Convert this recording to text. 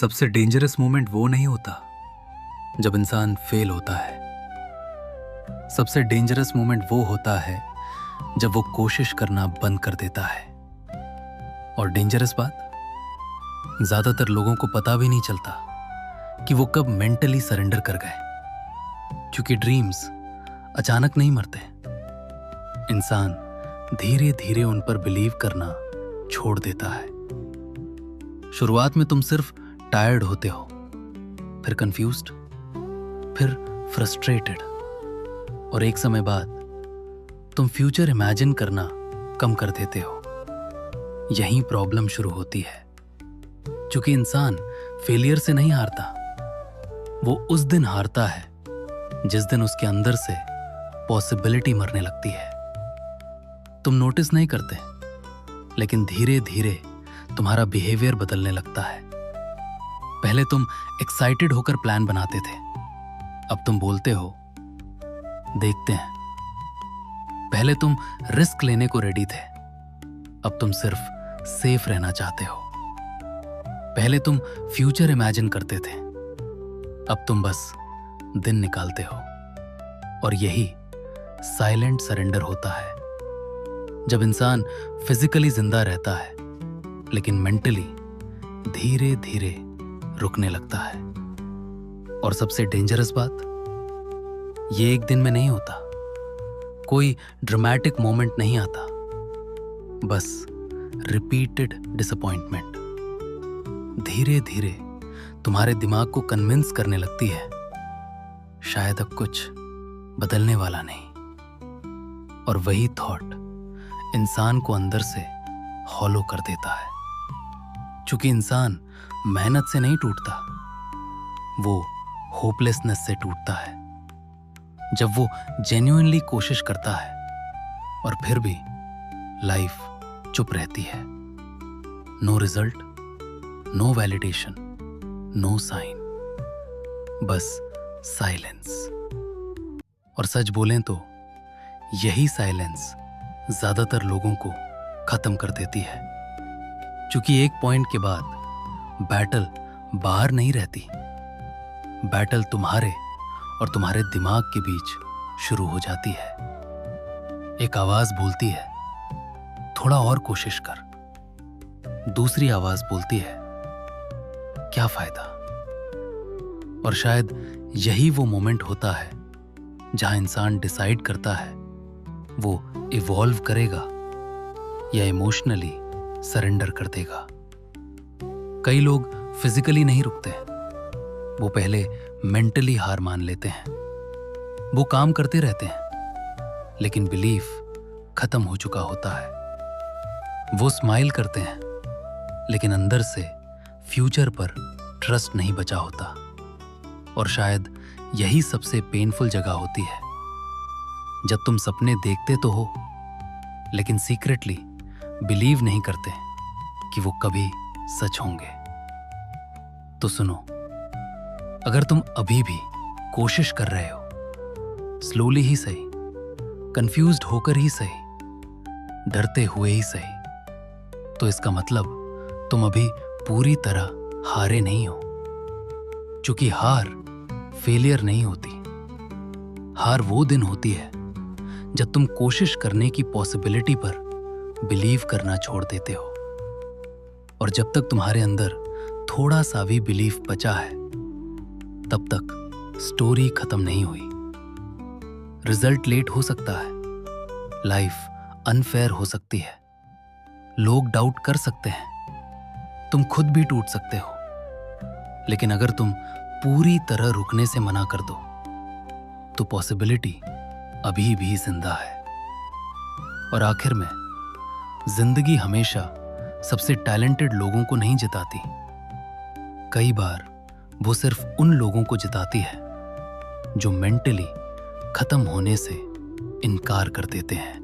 सबसे dangerous moment वो नहीं होता जब इंसान फेल होता है। सबसे डेंजरस मोमेंट वो होता है जब वो कोशिश करना बंद कर देता है। और डेंजरस बात, ज्यादातर लोगों को पता भी नहीं चलता कि वो कब मेंटली सरेंडर कर गए, क्योंकि ड्रीम्स अचानक नहीं मरते। इंसान धीरे धीरे उन पर बिलीव करना छोड़ देता है। शुरुआत में तुम सिर्फ टायर्ड होते हो, फिर कंफ्यूज्ड, फिर फ्रस्ट्रेटेड, और एक समय बाद तुम फ्यूचर इमेजिन करना कम कर देते हो। यहीं प्रॉब्लम शुरू होती है, क्योंकि इंसान फेलियर से नहीं हारता, वो उस दिन हारता है जिस दिन उसके अंदर से पॉसिबिलिटी मरने लगती है। तुम नोटिस नहीं करते, लेकिन धीरे धीरे तुम्हारा बिहेवियर बदलने लगता है। पहले तुम एक्साइटेड होकर प्लान बनाते थे, अब तुम बोलते हो देखते हैं। पहले तुम रिस्क लेने को रेडी थे, अब तुम सिर्फ सेफ रहना चाहते हो। पहले तुम फ्यूचर इमेजिन करते थे, अब तुम बस दिन निकालते हो। और यही साइलेंट सरेंडर होता है, जब इंसान फिजिकली जिंदा रहता है लेकिन मेंटली धीरे धीरे रुकने लगता है। और सबसे डेंजरस बात, ये एक दिन में नहीं होता, कोई ड्रामेटिक मोमेंट नहीं आता, बस रिपीटेड डिसअपॉइंटमेंट धीरे धीरे तुम्हारे दिमाग को कन्विंस करने लगती है शायद अब कुछ बदलने वाला नहीं। और वही थॉट इंसान को अंदर से हॉलो कर देता है, क्योंकि इंसान मेहनत से नहीं टूटता, वो होपलेसनेस से टूटता है। जब वो जेन्युइनली कोशिश करता है और फिर भी लाइफ चुप रहती है। No result, no validation, no sign, बस साइलेंस। और सच बोलें तो यही साइलेंस ज्यादातर लोगों को खत्म कर देती है, क्योंकि एक पॉइंट के बाद बैटल बाहर नहीं रहती, बैटल तुम्हारे और तुम्हारे दिमाग के बीच शुरू हो जाती है। एक आवाज बोलती है थोड़ा और कोशिश कर, दूसरी आवाज बोलती है क्या फायदा। और शायद यही वो मोमेंट होता है जहां इंसान डिसाइड करता है वो इवॉल्व करेगा या इमोशनली सरेंडर कर देगा। कई लोग फिजिकली नहीं रुकते, वो पहले मेंटली हार मान लेते हैं। वो काम करते रहते हैं, लेकिन बिलीफ खत्म हो चुका होता है। वो स्माइल करते हैं, लेकिन अंदर से फ्यूचर पर ट्रस्ट नहीं बचा होता। और शायद यही सबसे पेनफुल जगह होती है, जब तुम सपने देखते तो हो, लेकिन सीक्रेटली बिलीव नहीं करते कि वो कभी सच होंगे। तो सुनो, अगर तुम अभी भी कोशिश कर रहे हो, स्लोली ही सही, कंफ्यूज्ड होकर ही सही, डरते हुए ही सही, तो इसका मतलब तुम अभी पूरी तरह हारे नहीं हो। क्योंकि हार फेलियर नहीं होती, हार वो दिन होती है जब तुम कोशिश करने की पॉसिबिलिटी पर बिलीव करना छोड़ देते हो। और जब तक तुम्हारे अंदर थोड़ा सा भी बिलीफ बचा है, तब तक स्टोरी खत्म नहीं हुई। रिजल्ट लेट हो सकता है, लाइफ अनफेयर हो सकती है, लोग डाउट कर सकते हैं, तुम खुद भी टूट सकते हो, लेकिन अगर तुम पूरी तरह रुकने से मना कर दो तो पॉसिबिलिटी अभी भी जिंदा है। और आखिर में जिंदगी हमेशा सबसे टैलेंटेड लोगों को नहीं जिताती, कई बार वो सिर्फ उन लोगों को जिताती है जो मेंटली खत्म होने से इनकार कर देते हैं।